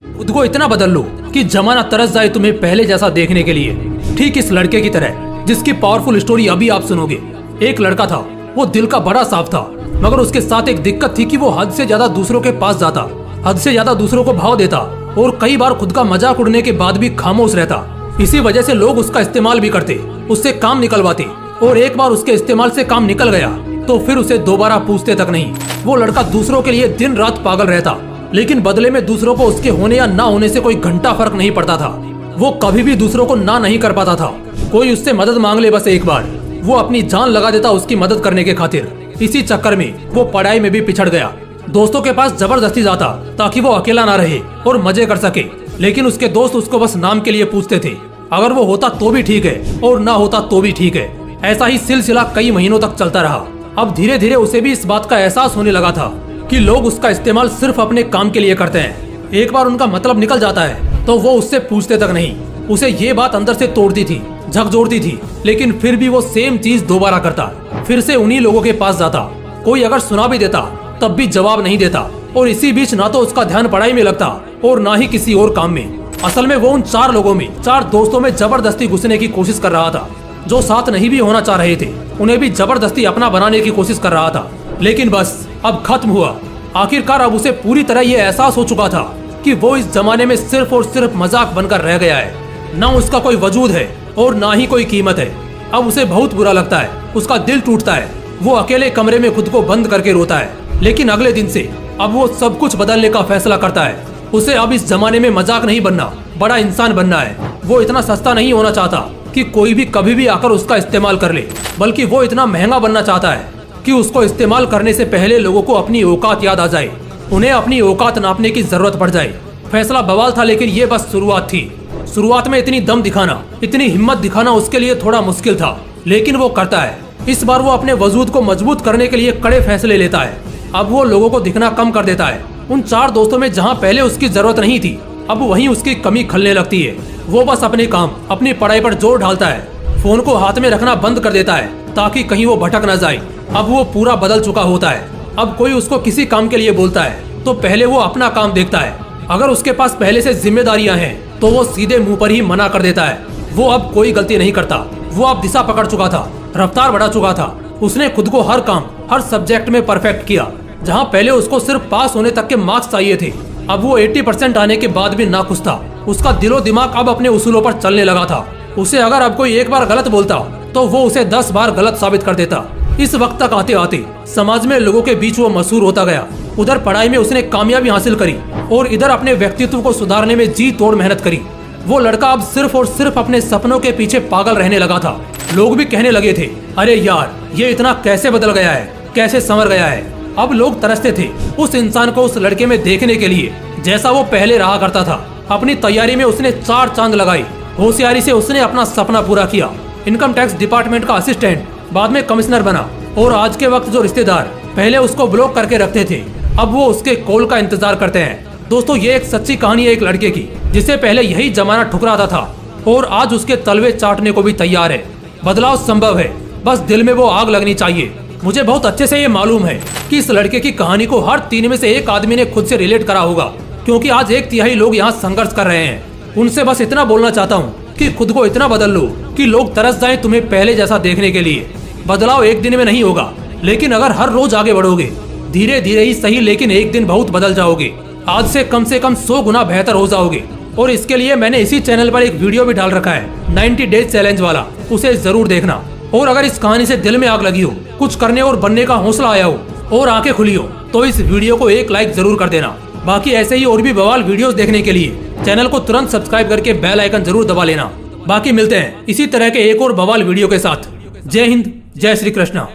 खुद को इतना बदल लो कि जमाना तरस जाए तुम्हें पहले जैसा देखने के लिए। ठीक इस लड़के की तरह जिसकी पावरफुल स्टोरी अभी आप सुनोगे। एक लड़का था, वो दिल का बड़ा साफ था, मगर उसके साथ एक दिक्कत थी कि वो हद से ज्यादा दूसरों के पास जाता, हद से ज्यादा दूसरों को भाव देता और कई बार खुद का मजाक उड़ने के बाद भी खामोश रहता। इसी वजह से लोग उसका इस्तेमाल भी करते, उससे काम निकलवाते, और एक बार उसके इस्तेमाल से काम निकल गया तो फिर उसे दोबारा पूछते तक नहीं। वो लड़का दूसरों के लिए दिन रात पागल रहता, लेकिन बदले में दूसरों को उसके होने या ना होने से कोई घंटा फर्क नहीं पड़ता था। वो कभी भी दूसरों को ना नहीं कर पाता था। कोई उससे मदद मांग ले बस एक बार, वो अपनी जान लगा देता उसकी मदद करने के खातिर। इसी चक्कर में वो पढ़ाई में भी पिछड़ गया। दोस्तों के पास जबरदस्ती जाता ताकि वो अकेला ना रहे और मजे कर सके, लेकिन उसके दोस्त उसको बस नाम के लिए पूछते थे। अगर वो होता तो भी ठीक है और ना होता तो भी ठीक है। ऐसा ही सिलसिला कई महीनों तक चलता रहा। अब धीरे धीरे उसे भी इस बात का एहसास होने लगा था कि लोग उसका इस्तेमाल सिर्फ अपने काम के लिए करते हैं। एक बार उनका मतलब निकल जाता है तो वो उससे पूछते तक नहीं। उसे ये बात अंदर से तोड़ती थी, झकझोरती थी, लेकिन फिर भी वो सेम चीज दोबारा करता। फिर से उन्हीं लोगों के पास जाता। कोई अगर सुना भी देता तब भी जवाब नहीं देता, और इसी बीच ना तो उसका ध्यान पढ़ाई में लगता और ना ही किसी और काम में। असल में वो उन 4 लोगों में, 4 दोस्तों में जबरदस्ती घुसने की कोशिश कर रहा था। जो साथ नहीं भी होना चाह रहे थे उन्हें भी जबरदस्ती अपना बनाने की कोशिश कर रहा था। लेकिन बस अब खत्म हुआ। आखिरकार अब उसे पूरी तरह ये एहसास हो चुका था कि वो इस जमाने में सिर्फ और सिर्फ मजाक बनकर रह गया है। ना उसका कोई वजूद है और ना ही कोई कीमत है। अब उसे बहुत बुरा लगता है, उसका दिल टूटता है। वो अकेले कमरे में खुद को बंद करके रोता है। लेकिन अगले दिन से अब वो सब कुछ बदलने का फैसला करता है। उसे अब इस जमाने में मजाक नहीं बनना, बड़ा इंसान बनना है। वो इतना सस्ता नहीं होना चाहता कि कोई भी कभी भी आकर उसका इस्तेमाल कर ले, बल्कि वो इतना महंगा बनना चाहता है कि उसको इस्तेमाल करने से पहले लोगों को अपनी औकात याद आ जाए, उन्हें अपनी औकात नापने की जरूरत पड़ जाए। फैसला बवाल था, लेकिन ये बस शुरुआत थी। शुरुआत में इतनी दम दिखाना, इतनी हिम्मत दिखाना उसके लिए थोड़ा मुश्किल था, लेकिन वो करता है। इस बार वो अपने वजूद को मजबूत करने के लिए कड़े फैसले लेता है। अब वो लोगों को दिखना कम कर देता है। उन 4 दोस्तों में जहाँ पहले उसकी जरूरत नहीं थी, अब वहीं उसकी कमी खलने लगती है। वो बस अपने काम, अपनी पढ़ाई पर जोर डालता है। फोन को हाथ में रखना बंद कर देता है ताकि कहीं वो भटक न जाए। अब वो पूरा बदल चुका होता है। अब कोई उसको किसी काम के लिए बोलता है तो पहले वो अपना काम देखता है। अगर उसके पास पहले से जिम्मेदारियां हैं तो वो सीधे मुंह पर ही मना कर देता है। वो अब कोई गलती नहीं करता। वो अब दिशा पकड़ चुका था, रफ्तार बढ़ा चुका था। उसने खुद को हर काम, हर सब्जेक्ट में परफेक्ट किया। जहाँ पहले उसको सिर्फ पास होने तक के मार्क्स चाहिए थे, अब वो 80% आने के बाद भी नाखुश था। उसका दिलो दिमाग अब अपने उसूलों पर चलने लगा था। उसे अगर अब कोई एक बार गलत बोलता तो वो उसे 10 बार गलत साबित कर देता। इस वक्त तक आते आते समाज में लोगों के बीच वो मशहूर होता गया। उधर पढ़ाई में उसने कामयाबी हासिल करी और इधर अपने व्यक्तित्व को सुधारने में जी तोड़ मेहनत करी। वो लड़का अब सिर्फ और सिर्फ अपने सपनों के पीछे पागल रहने लगा था। लोग भी कहने लगे थे, अरे यार ये इतना कैसे बदल गया है, कैसे संवर गया है। अब लोग तरसते थे उस इंसान को उस लड़के में देखने के लिए जैसा वो पहले रहा करता था। अपनी तैयारी में उसने 4 चांद लगाई। होशियारी से उसने अपना सपना पूरा किया। इनकम टैक्स डिपार्टमेंट का असिस्टेंट, बाद में कमिश्नर बना, और आज के वक्त जो रिश्तेदार पहले उसको ब्लॉक करके रखते थे अब वो उसके कॉल का इंतजार करते हैं। दोस्तों, ये एक सच्ची कहानी है एक लड़के की जिसे पहले यही जमाना ठुकराता था और आज उसके तलवे चाटने को भी तैयार है। बदलाव संभव है, बस दिल में वो आग लगनी चाहिए। मुझे बहुत अच्छे से ये मालूम है कि इस लड़के की कहानी को हर 3 में से 1 आदमी ने खुद से रिलेट करा होगा, क्योंकि आज 1/3 लोग यहाँ संघर्ष कर रहे हैं। उनसे बस इतना बोलना चाहता हूँ कि खुद को इतना बदल लो कि लोग तरस जाएं तुम्हें पहले जैसा देखने के लिए। बदलाव एक दिन में नहीं होगा, लेकिन अगर हर रोज आगे बढ़ोगे, धीरे धीरे ही सही, लेकिन एक दिन बहुत बदल जाओगे। आज से कम 100 गुना बेहतर हो जाओगे। और इसके लिए मैंने इसी चैनल पर एक वीडियो भी डाल रखा है 90 डेज चैलेंज वाला, उसे जरूर देखना। और अगर इस कहानी से दिल में आग लगी हो, कुछ करने और बनने का हौसला आया हो और आंखें खुली हो, तो इस वीडियो को एक लाइक जरूर कर देना। बाकी ऐसे ही और भी बवाल वीडियोस देखने के लिए चैनल को तुरंत सब्सक्राइब करके बेल आइकन जरूर दबा लेना। बाकी मिलते हैं इसी तरह के एक और बवाल वीडियो के साथ। जय हिंद, जय श्री कृष्णा।